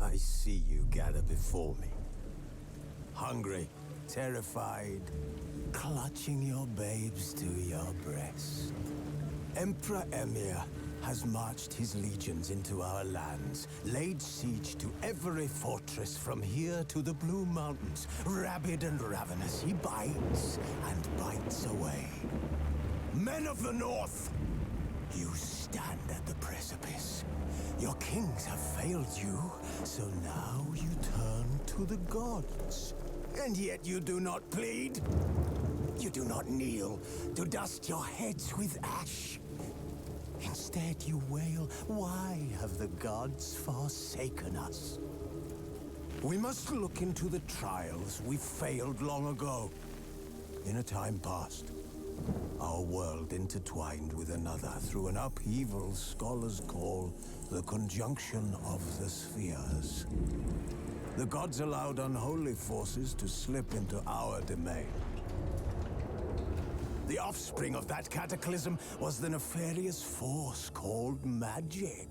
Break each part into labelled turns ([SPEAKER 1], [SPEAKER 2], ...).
[SPEAKER 1] I see you gather before me. Hungry, terrified, clutching your babes to your breast. Emperor Emir has marched his legions into our lands, laid siege to every fortress from here to the Blue Mountains. Rabid and ravenous, he bites and bites away. Men of the North, you stand at the precipice. Your kings have failed you, so now you turn to the gods. And yet you do not plead. You do not kneel to dust your heads with ash. Instead you wail, why have the gods forsaken us? We must look into the trials we failed long ago. In a time past, our world intertwined with another through an upheaval scholars call the conjunction of the spheres. The gods allowed unholy forces to slip into our domain. The offspring of that cataclysm was the nefarious force called magic.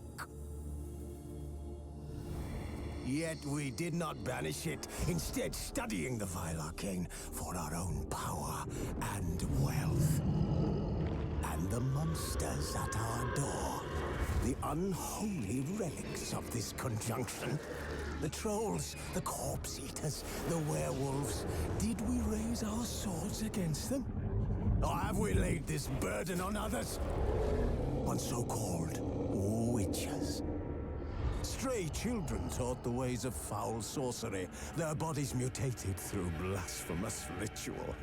[SPEAKER 1] Yet we did not banish it, instead studying the vile arcane for our own power and wealth. And the monsters at our door, the unholy relics of this conjunction. The trolls, the corpse eaters, the werewolves. Did we raise our swords against them? Or have we laid this burden on others? On so-called witches. Stray children taught the ways of foul sorcery, their bodies mutated through blasphemous ritual.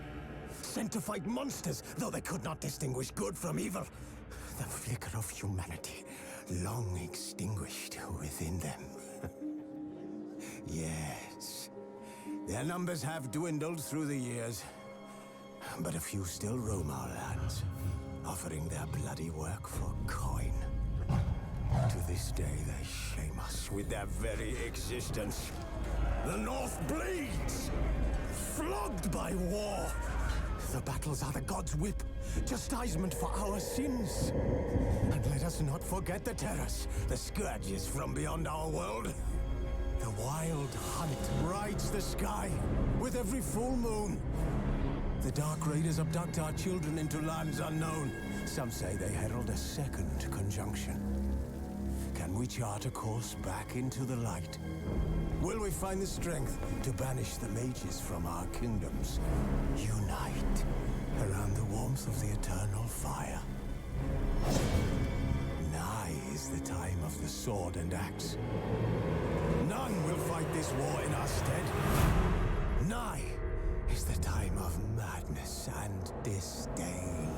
[SPEAKER 1] Sent to fight monsters, though they could not distinguish good from evil. The flicker of humanity, long extinguished within them. Yes, their numbers have dwindled through the years. But a few still roam our lands, offering their bloody work for coin. To this day, they shame us with their very existence. The North bleeds, flogged by war. The battles are the gods' whip, chastisement for our sins. And let us not forget the terrors, the scourges from beyond our world. The wild hunt rides the sky with every full moon. The Dark Raiders abduct our children into lands unknown. Some say they herald a second conjunction. Can we chart a course back into the light? Will we find the strength to banish the mages from our kingdoms? Unite around the warmth of the eternal fire. Nigh is the time of the sword and axe. None will fight this war in our stead. Nigh is the time of madness and disdain.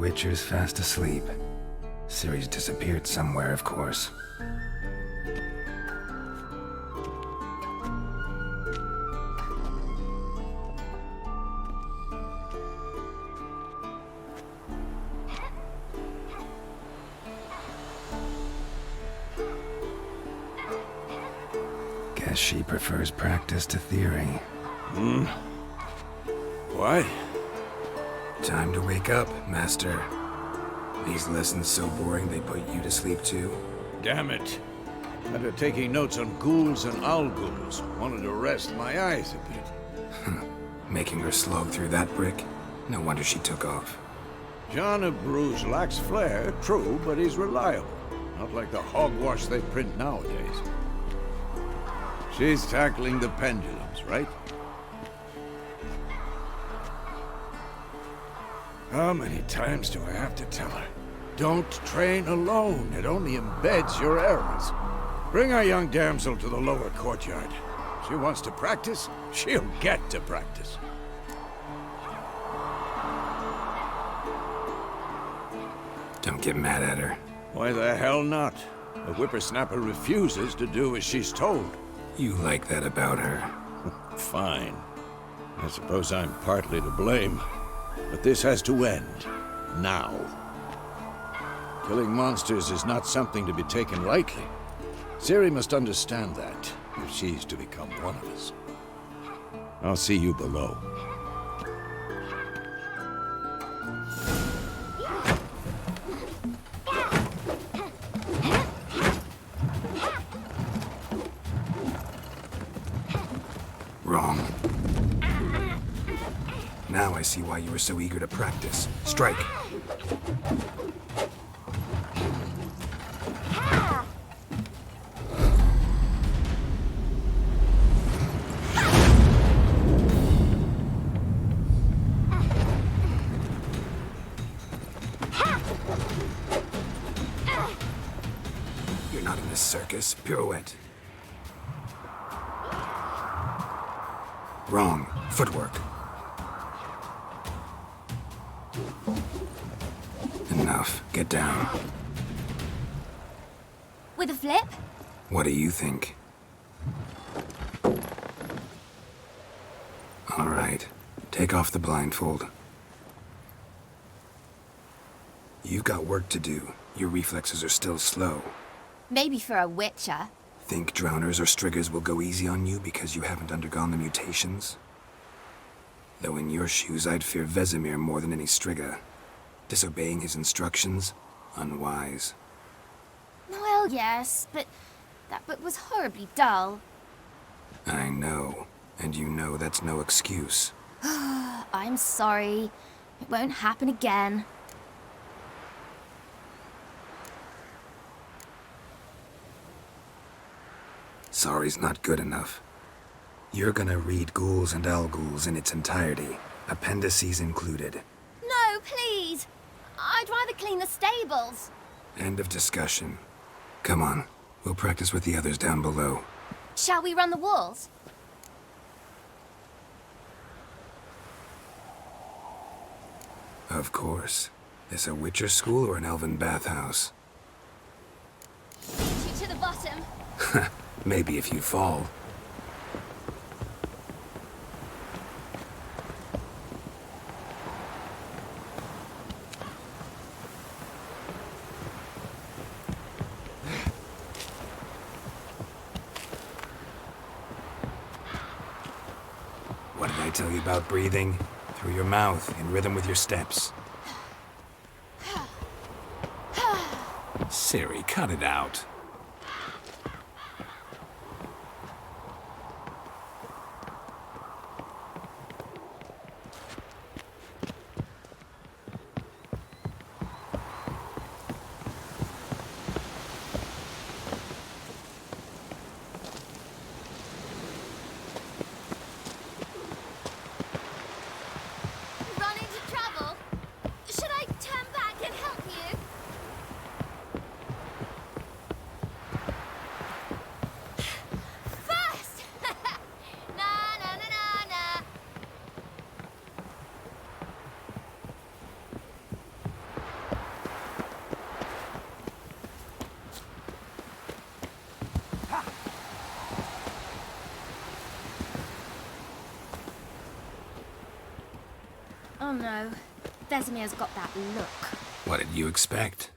[SPEAKER 2] Witcher's fast asleep. Ciri's disappeared somewhere, of course. Guess she prefers practice to theory.
[SPEAKER 3] Why?
[SPEAKER 2] Time to wake up, Master. These lessons so boring they put you to sleep too?
[SPEAKER 3] Damn it. After taking notes on ghouls and owl-ghouls, wanted to rest my eyes a bit.
[SPEAKER 2] Making her slog through that brick? No wonder she took off.
[SPEAKER 3] John of Bruges lacks flair, true, but he's reliable. Not like the hogwash they print nowadays. She's tackling the pendulums, right? How many times do I have to tell her? Don't train alone. It only embeds your errors. Bring our young damsel to the lower courtyard. She wants to practice, she'll get to practice.
[SPEAKER 2] Don't get mad at her.
[SPEAKER 3] Why the hell not? The whippersnapper refuses to do as she's told.
[SPEAKER 2] You like that about her.
[SPEAKER 3] Fine. I suppose I'm partly to blame. But this has to end. Now. Killing monsters is not something to be taken lightly. Ciri must understand that, if she's to become one of us. I'll see you below.
[SPEAKER 2] Wrong. Now I see why you were so eager to practice. Strike. You're not in this circus. Pirouette. Wrong. Footwork. Enough. Get down.
[SPEAKER 4] With a flip?
[SPEAKER 2] What do you think? All right. Take off the blindfold. You've got work to do. Your reflexes are still slow.
[SPEAKER 4] Maybe for a witcher.
[SPEAKER 2] Think drowners or striggers will go easy on you because you haven't undergone the mutations? Though in your shoes, I'd fear Vesemir more than any strigger. Disobeying his instructions? Unwise.
[SPEAKER 4] Well, yes, but that book was horribly dull.
[SPEAKER 2] I know. And you know that's no excuse.
[SPEAKER 4] I'm sorry. It won't happen again.
[SPEAKER 2] Sorry's not good enough. You're gonna read Ghouls and Owl-Ghouls in its entirety, appendices included.
[SPEAKER 4] No, please! I'd rather clean the stables.
[SPEAKER 2] End of discussion. Come on, we'll practice with the others down below.
[SPEAKER 4] Shall we run the walls?
[SPEAKER 2] Of course. This a Witcher school or an elven bathhouse?
[SPEAKER 4] Shoot to the bottom.
[SPEAKER 2] Maybe if you fall. What did I tell you about breathing? Through your mouth, in rhythm with your steps. Ciri, cut it out.
[SPEAKER 4] Run into trouble? Should I turn back and help you? Oh no. Vesemir's got that look.
[SPEAKER 2] What did you expect?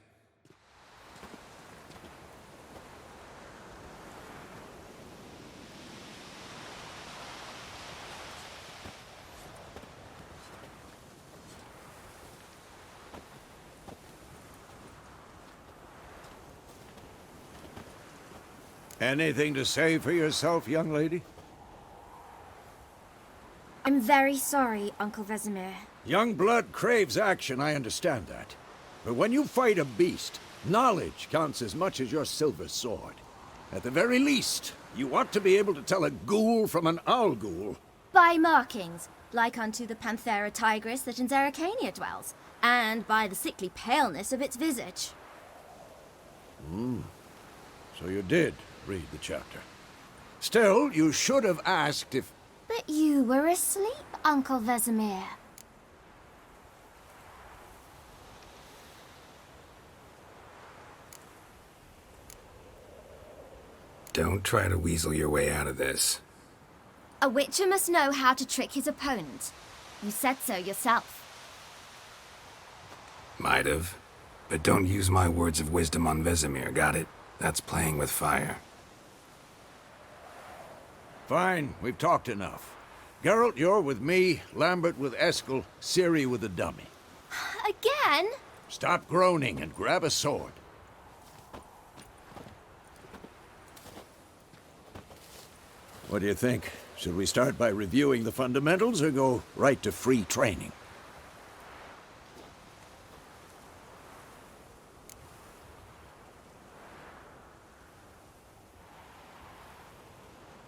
[SPEAKER 3] Anything to say for yourself, young lady?
[SPEAKER 4] I'm very sorry, Uncle Vesemir.
[SPEAKER 3] Young blood craves action, I understand that. But when you fight a beast, knowledge counts as much as your silver sword. At the very least, you ought to be able to tell a ghoul from an owl ghoul.
[SPEAKER 4] By markings, like unto the Panthera tigris that in Zerrikania dwells, and by the sickly paleness of its visage.
[SPEAKER 3] So you did read the chapter. Still, you should have asked if...
[SPEAKER 4] But you were asleep, Uncle Vesemir.
[SPEAKER 2] Don't try to weasel your way out of this.
[SPEAKER 4] A witcher must know how to trick his opponent. You said so yourself.
[SPEAKER 2] Might have. But don't use my words of wisdom on Vesemir, got it? That's playing with fire.
[SPEAKER 3] Fine, we've talked enough. Geralt, you're with me, Lambert with Eskel, Ciri with the dummy.
[SPEAKER 4] Again?
[SPEAKER 3] Stop groaning and grab a sword. What do you think? Should we start by reviewing the fundamentals or go right to free training?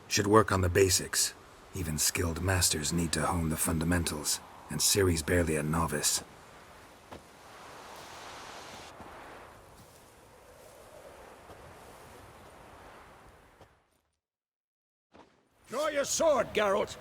[SPEAKER 2] Should work on the basics. Even skilled masters need to hone the fundamentals, and Ciri's barely a novice.
[SPEAKER 3] Draw your sword, Geralt!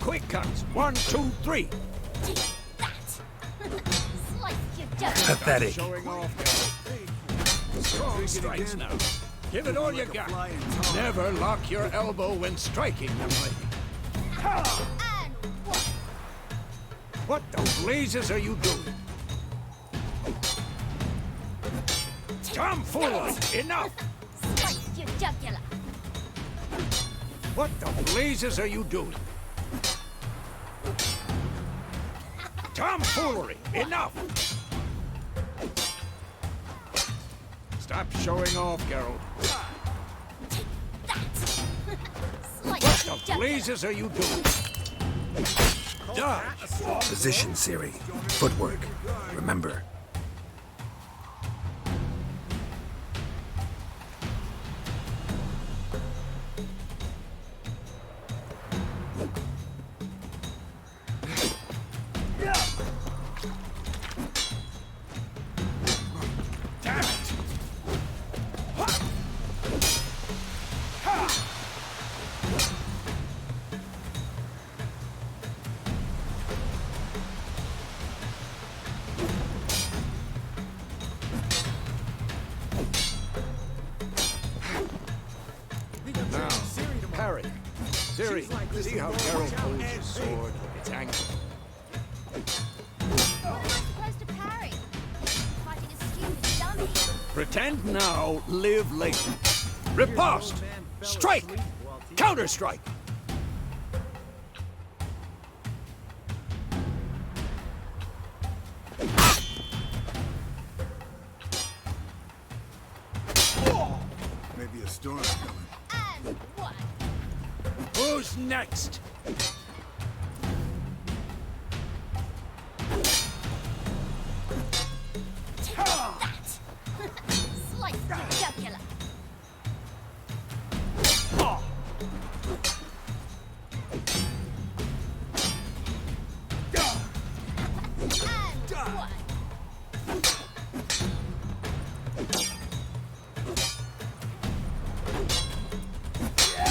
[SPEAKER 3] Quick cuts. 1, 2, 3.
[SPEAKER 4] Take that! Slice your judge.
[SPEAKER 2] Pathetic.
[SPEAKER 3] Showing off, Geralt. Strong strikes now. Give it all you got. Never lock your elbow when striking, young lady.
[SPEAKER 4] And what?
[SPEAKER 3] What the blazes are you doing? Tomfoolery! Enough!
[SPEAKER 4] Slice your jugular.
[SPEAKER 3] What the blazes are you doing? Tomfoolery! Enough! Stop showing off, Geralt.
[SPEAKER 4] Take that! Slice
[SPEAKER 3] What
[SPEAKER 4] your
[SPEAKER 3] the
[SPEAKER 4] jugular.
[SPEAKER 3] blazes are you doing? Dodge!
[SPEAKER 2] Position, Ciri. Footwork. Remember.
[SPEAKER 3] Damn it! Now, parry. Ciri, see how Geralt holds his sword? It's angled.
[SPEAKER 4] How am I supposed to parry? Fighting a stupid dummy.
[SPEAKER 3] Pretend now, live later. Riposte! Strike! Counter-strike!
[SPEAKER 1] Maybe a storm's coming.
[SPEAKER 4] And what?
[SPEAKER 3] Who's next?
[SPEAKER 4] Take that!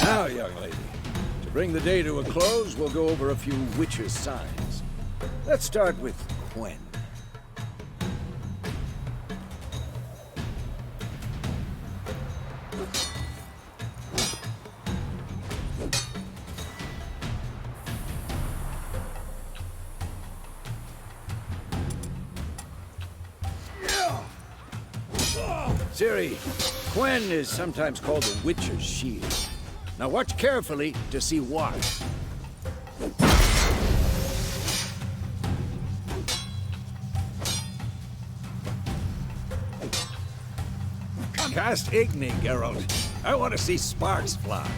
[SPEAKER 3] Now, young lady, to bring the day to a close, we'll go over a few witches' signs. Let's start with Gwen. Ciri, Gwen is sometimes called the Witcher's Shield. Now watch carefully to see why. Cast Igni, Geralt. I want to see sparks fly.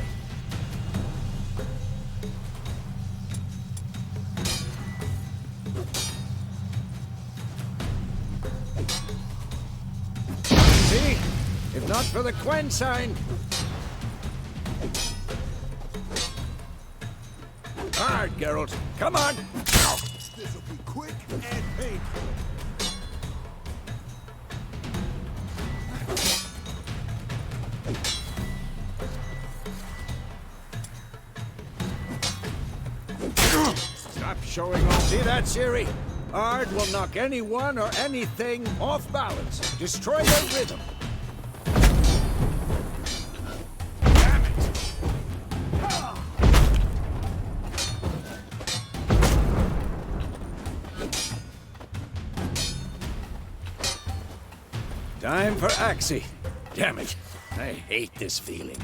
[SPEAKER 3] See? If not for the Gwen sign. Hard, Geralt. Come on.
[SPEAKER 1] This'll be quick and painful.
[SPEAKER 3] Stop showing off. See that, Ciri? Ard will knock anyone or anything off balance. Destroy their rhythm. Damn it! Time for Axie. Damn it. I hate this feeling.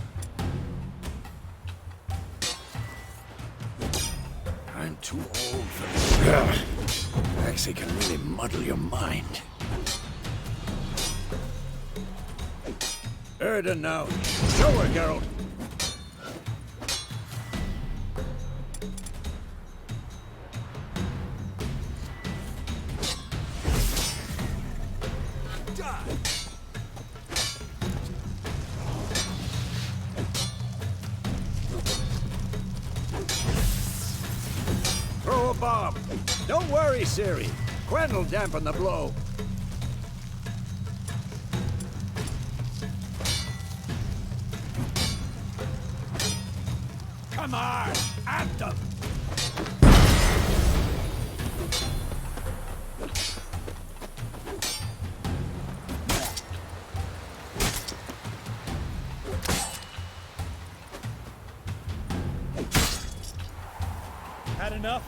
[SPEAKER 3] I'm too old for this. Axie can really muddle your mind. Erden now. Show her, Geralt. Throw a bomb. Don't worry, Ciri. Gwen will dampen the blow. Come on, at them!
[SPEAKER 5] Had enough?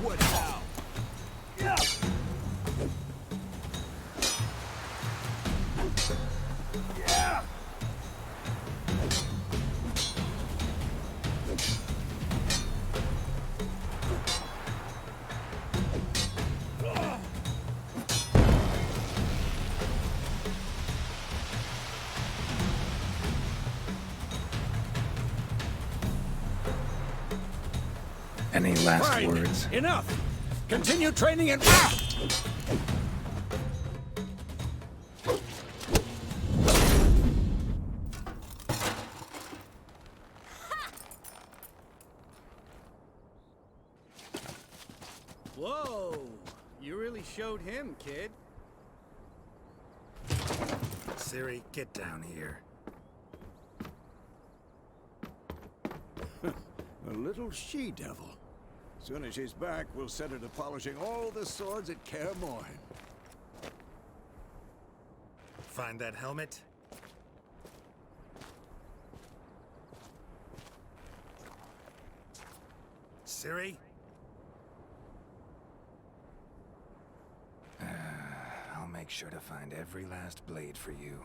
[SPEAKER 1] What now?
[SPEAKER 2] Any last
[SPEAKER 3] Fine.
[SPEAKER 2] words?
[SPEAKER 3] Enough! Continue training and...
[SPEAKER 5] Whoa! You really showed him, kid.
[SPEAKER 2] Ciri, get down here.
[SPEAKER 3] A little she-devil. Soon as she's back, we'll set her to polishing all the swords at Kaer Morhen.
[SPEAKER 2] Find that helmet? Ciri? I'll make sure to find every last blade for you.